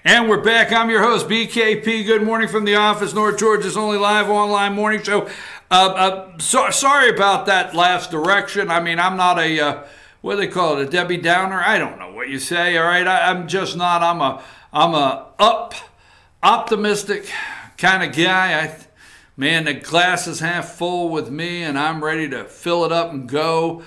And we're back. I'm your host, BKP. Good morning from the office, North Georgia's only live online morning show. Sorry about that last direction. I mean, I'm not a, what do they call it, a Debbie Downer? I don't know what you say, all right? I'm just not. I'm a optimistic kind of guy. Man, the glass is half full with me, and I'm ready to fill it up and go.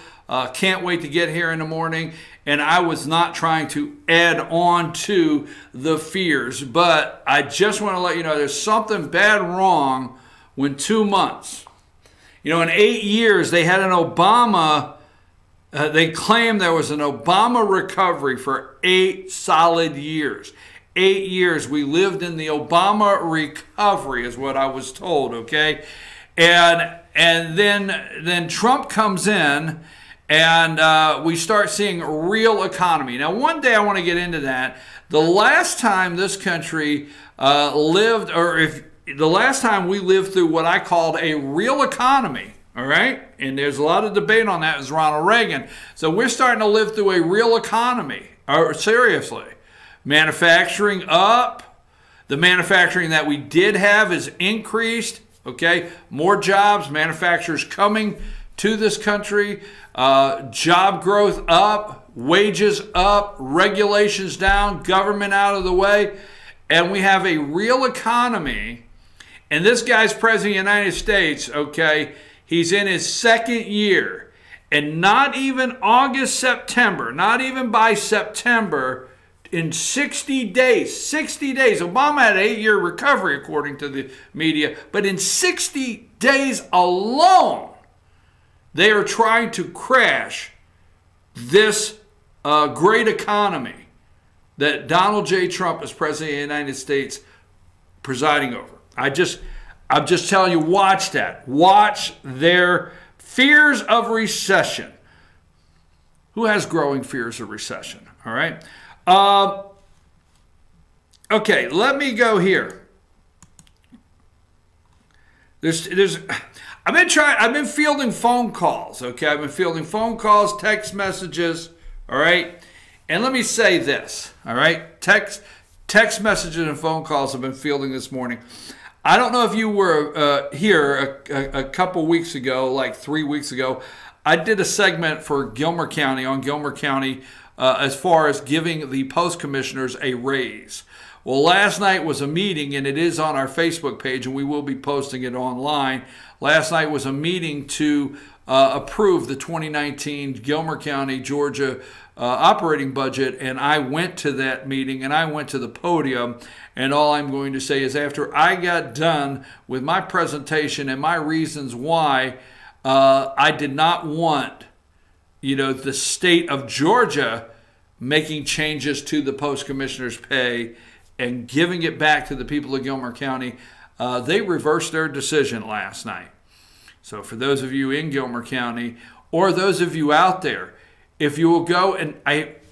Can't wait to get here in the morning. And I was not trying to add on to the fears, but I just want to let you know there's something bad wrong when 2 months. You know, in 8 years, they had an Obama, they claimed there was an Obama recovery for 8 solid years. 8 years we lived in the Obama recovery is what I was told, okay? And then Trump comes in, and we start seeing real economy. Now, one day I want to get into that. The last time this country lived, or the last time we lived through what I called a real economy, all right? And there's a lot of debate on that, is Ronald Reagan. So we're starting to live through a real economy, seriously. Manufacturing up. The manufacturing that we did have is increased, okay? More jobs, manufacturers coming to this country, job growth up, wages up, regulations down, government out of the way, and we have a real economy. And this guy's president of the United States, okay, he's in his 2nd year, and not even August, September, not even by September, in 60 days, Obama had an 8-year recovery according to the media, but in 60 days alone, they are trying to crash this great economy that Donald J. Trump as President of the United States presiding over. I'm just telling you, watch that. Watch their fears of recession. Who has growing fears of recession? All right. Okay, let me go here. I've been fielding phone calls, okay? I've been fielding phone calls, text messages, all right? And let me say this, all right? Text messages and phone calls I've been fielding this morning. I don't know if you were here a couple weeks ago, like 3 weeks ago. I did a segment for Gilmer County, on Gilmer County, as far as giving the post commissioners a raise. Well, last night was a meeting, and it is on our Facebook page, and we will be posting it online. Last night was a meeting to approve the 2019 Gilmer County, Georgia operating budget, and I went to that meeting, and I went to the podium, and all I'm going to say is after I got done with my presentation and my reasons why I did not want, you know, the state of Georgia making changes to the post commissioner's pay and giving it back to the people of Gilmer County, they reversed their decision last night. So for those of you in Gilmer County, or those of you out there, if you will go, and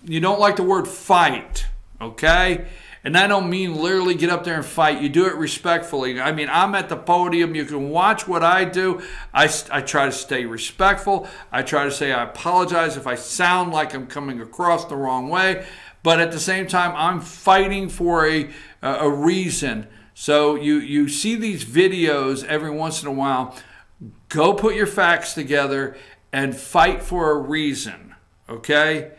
you don't like the word fight, okay? And I don't mean literally get up there and fight. You do it respectfully. I mean, I'm at the podium. You can watch what I do. I try to stay respectful. I try to say I apologize if I sound like I'm coming across the wrong way. But at the same time, I'm fighting for a reason. So you see these videos every once in a while. Go put your facts together and fight for a reason, okay?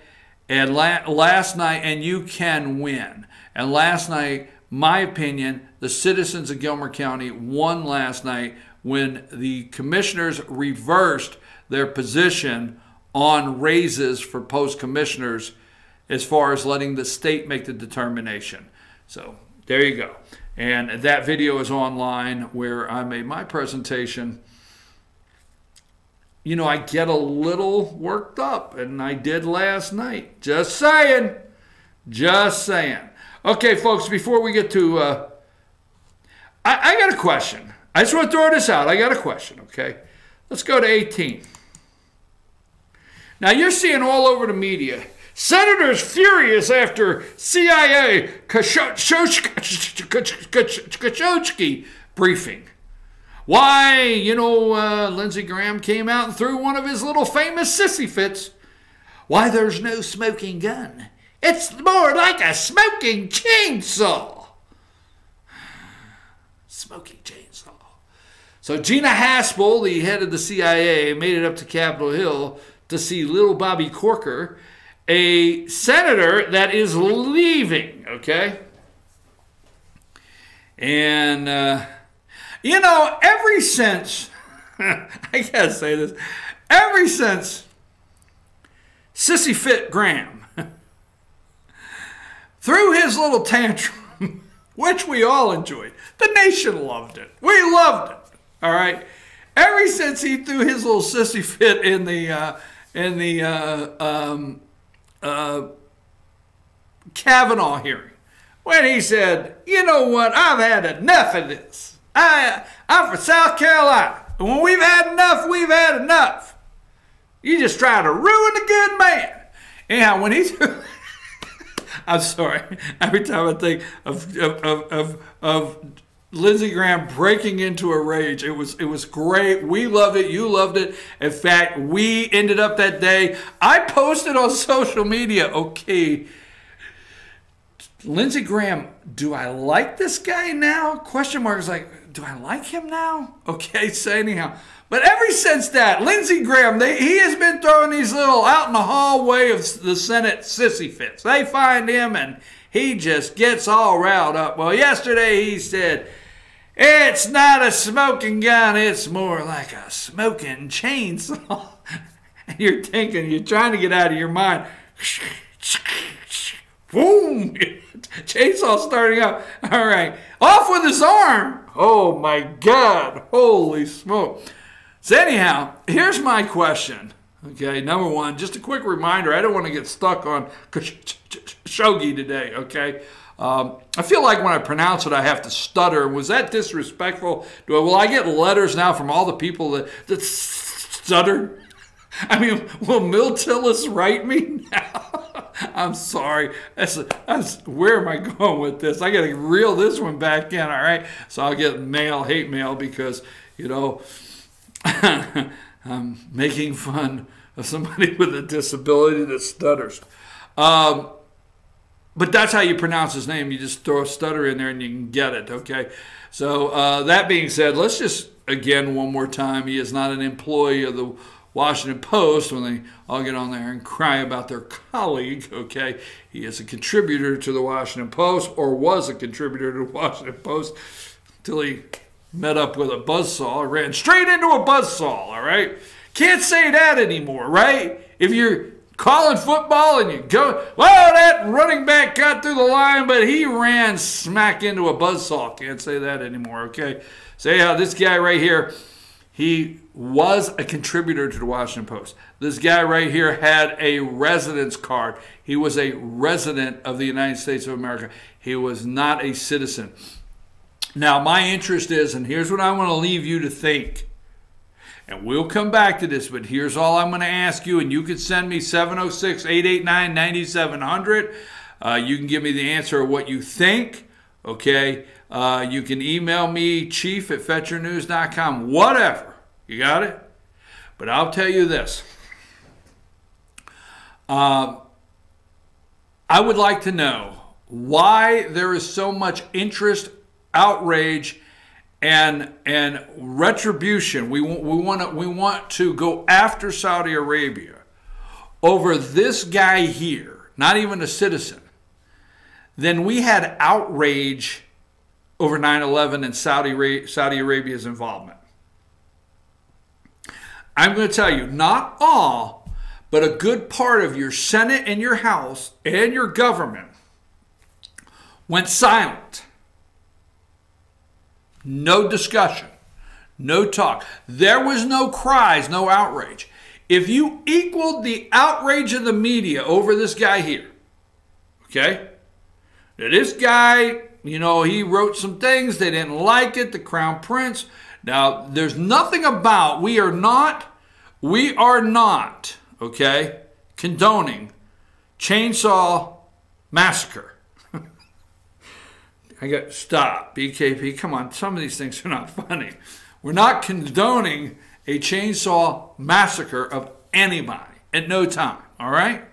And last night, and you can win. And last night, my opinion, the citizens of Gilmer County won last night when the commissioners reversed their position on raises for post commissioners as far as letting the state make the determination. So there you go. And that video is online where I made my presentation. You know, I get a little worked up, and I did last night. Just saying. Just saying. Okay, folks, before we get to, I got a question. I just want to throw this out. I got a question, okay? Let's go to 18. Now, you're seeing all over the media, senators furious after CIA Khashoggi briefing. Why, you know, Lindsey Graham came out and threw one of his little famous sissy fits. Why there's no smoking gun It's more like a smoking chainsaw. Smoking chainsaw. So Gina Haspel, the head of the CIA, made it up to Capitol Hill to see little Bobby Corker, a senator that is leaving, okay? And, you know, ever since, I gotta say this, ever since Sissy Fit Graham threw his little tantrum, which we all enjoyed, the nation loved it. We loved it, all right? Ever since he threw his little sissy fit in the Kavanaugh hearing, when he said, you know what, I've had enough of this. I'm from South Carolina. And when we've had enough, we've had enough. You just try to ruin the good man. Anyhow, when he threw... I'm sorry. Every time I think of Lindsey Graham breaking into a rage, it was great. We loved it. You loved it. In fact, we ended up that day. I posted on social media, okay, Lindsey Graham, do I like this guy now? Question mark is like, do I like him now? Okay, so anyhow. But ever since that, Lindsey Graham, he has been throwing these little out in the hallway of the Senate sissy fits. They find him and he just gets all riled up. Well, yesterday he said, it's not a smoking gun, it's more like a smoking chainsaw. And you're thinking, you're trying to get out of your mind. Boom! Chainsaw starting up. All right. Off with his arm. Oh, my God. Holy smoke. So anyhow, here's my question. Okay, number one, just a quick reminder. I don't want to get stuck on Khashoggi today, okay? I feel like when I pronounce it, I have to stutter. Was that disrespectful? Will I get letters now from all the people that stuttered? I mean, will Mill Tillis write me now? I'm sorry. Where am I going with this? I got to reel this one back in, all right? So I'll get hate mail because, you know, I'm making fun of somebody with a disability that stutters. But that's how you pronounce his name. You just throw a stutter in there and you can get it, okay? So that being said, let's just, again, one more time, he is not an employee of the Washington Post when they all get on there and cry about their colleague, okay? He is a contributor to the Washington Post, or was a contributor to the Washington Post until he met up with a buzzsaw, ran straight into a buzzsaw, all right? Can't say that anymore, right? If you're calling football and you go, well, that running back got through the line, but he ran smack into a buzzsaw. Can't say that anymore, okay? So yeah, this guy right here, he was a contributor to the Washington Post. This guy right here had a residence card. He was a resident of the United States of America. He was not a citizen. Now, my interest is, and here's what I want to leave you to think, and we'll come back to this, but here's all I'm going to ask you, and you can send me 706-889-9700. You can give me the answer of what you think, okay? You can email me, chief@fetchernews.com, whatever. You got it? But I'll tell you this. I would like to know why there is so much interest, outrage, and retribution. We want to go after Saudi Arabia over this guy here, not even a citizen. Then we had outrage over 9/11 and Saudi Arabia's involvement. I'm going to tell you, not all, but a good part of your Senate and your House and your government went silent. No discussion, no talk. There was no cries, no outrage. If you equaled the outrage of the media over this guy here, okay? Now this guy, you know, he wrote some things, they didn't like it, the Crown Prince. Now, there's nothing about, we are not, okay, condoning chainsaw massacre. Stop, BKP, come on, some of these things are not funny. We're not condoning a chainsaw massacre of anybody at no time, all right?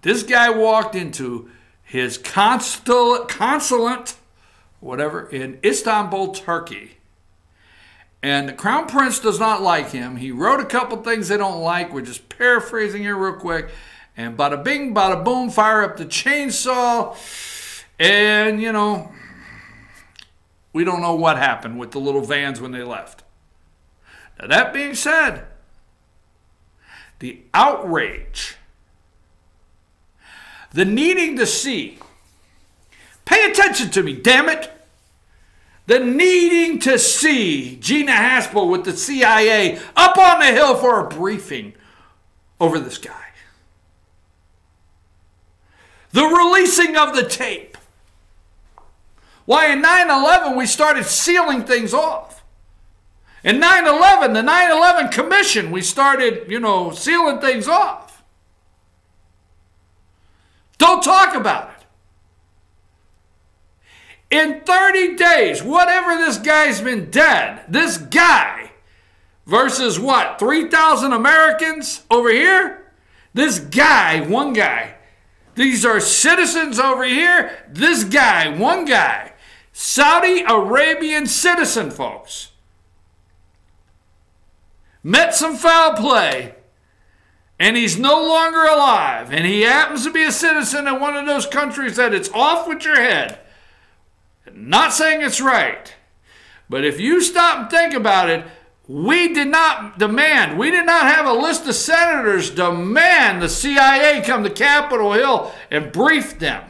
This guy walked into his consulate, whatever, in Istanbul, Turkey. And the Crown Prince does not like him. He wrote a couple things they don't like. We're just paraphrasing here real quick. And bada bing, bada boom, fire up the chainsaw. And, you know, we don't know what happened with the little vans when they left. Now, that being said, the outrage, the needing to see, pay attention to me, damn it. The needing to see Gina Haspel with the CIA up on the Hill for a briefing over this guy. The releasing of the tape. Why in 9/11 we started sealing things off. In 9/11, the 9/11 Commission, we started, you know, sealing things off. Don't talk about it. In 30 days, whatever this guy's been dead, this guy versus what, 3,000 Americans over here? This guy, one guy. These are citizens over here. This guy, one guy. Saudi Arabian citizen, folks. Met some foul play, and he's no longer alive. And he happens to be a citizen in one of those countries that it's off with your head. Not saying it's right, but if you stop and think about it, we did not have a list of senators demand the CIA come to Capitol Hill and brief them.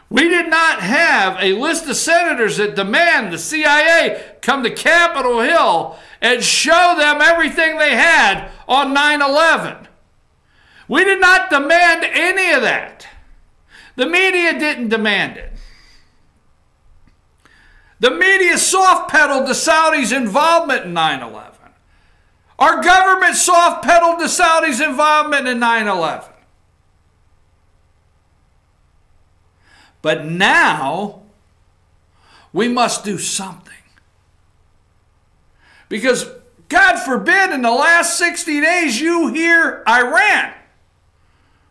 We did not have a list of senators that demand the CIA come to Capitol Hill and show them everything they had on 9/11. We did not demand any of that. The media didn't demand it. The media soft-pedaled the Saudis' involvement in 9/11. Our government soft-pedaled the Saudis' involvement in 9/11. But now, we must do something. Because, God forbid, in the last 60 days, you hear Iran.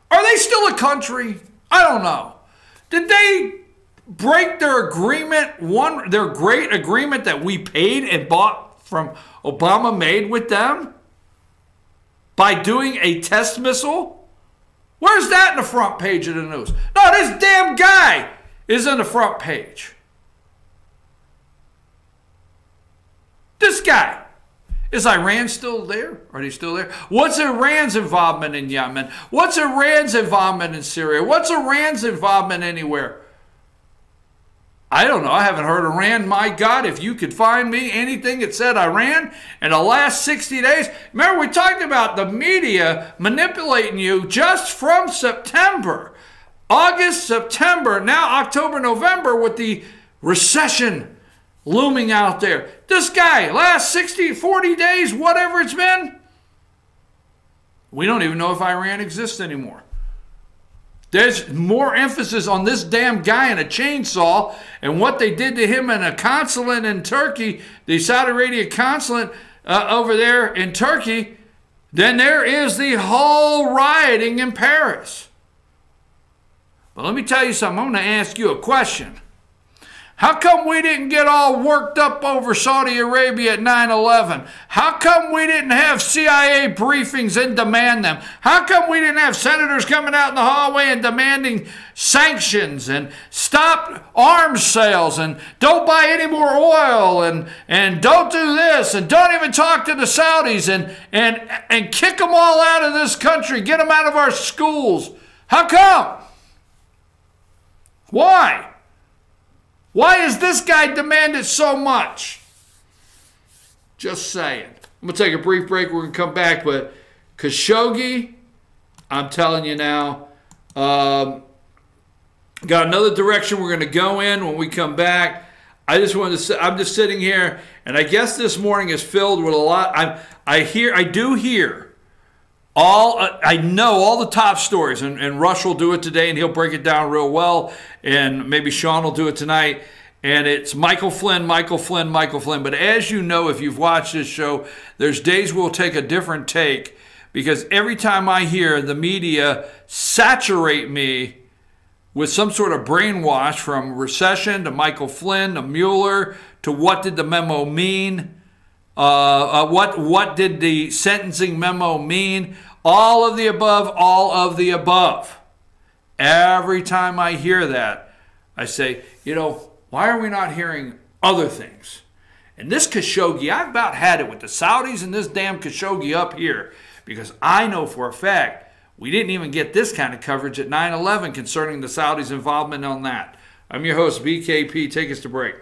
Are they still a country? I don't know. Did they break their agreement, their great agreement that we paid and bought from Obama made with them by doing a test missile? Where's that in the front page of the news? No, this damn guy is in the front page. This guy. Is Iran still there? Are they still there? What's Iran's involvement in Yemen? What's Iran's involvement in Syria? What's Iran's involvement anywhere? I don't know. I haven't heard Iran. My God, if you could find me anything that said Iran in the last 60 days. Remember, we talked about the media manipulating you just from September. August, September, now October, November with the recession looming out there. This guy, last 60, 40 days, whatever it's been, we don't even know if Iran exists anymore. There's more emphasis on this damn guy in a chainsaw and what they did to him in a consulate in Turkey, the Saudi Arabia consulate over there in Turkey, than there is the whole rioting in Paris. But let me tell you something. I'm going to ask you a question. How come we didn't get all worked up over Saudi Arabia at 9/11? How come we didn't have CIA briefings and demand them? How come we didn't have senators coming out in the hallway and demanding sanctions and stop arms sales and don't buy any more oil and don't do this and don't even talk to the Saudis and kick them all out of this country, get them out of our schools? How come? Why? Why has this guy demanded so much? Just saying. I'm going to take a brief break. We're going to come back. But Khashoggi, I'm telling you now, got another direction we're going to go in when we come back. I just wanted to say, I'm just sitting here, and I guess this morning is filled with a lot. I do hear I know all the top stories, and Rush will do it today, and he'll break it down real well, and maybe Sean will do it tonight, and it's Michael Flynn, Michael Flynn, Michael Flynn. But as you know, if you've watched this show, there's days we'll take a different take, because every time I hear the media saturate me with some sort of brainwash, from recession to Michael Flynn to Mueller to what did the memo mean, what did the sentencing memo mean, all of the above, all of the above. Every time I hear that, I say, you know, why are we not hearing other things? And this Khashoggi, I've about had it with the Saudis and this damn Khashoggi up here, because I know for a fact we didn't even get this kind of coverage at 9/11 concerning the Saudis' involvement on that. I'm your host, BKP. Take us to break.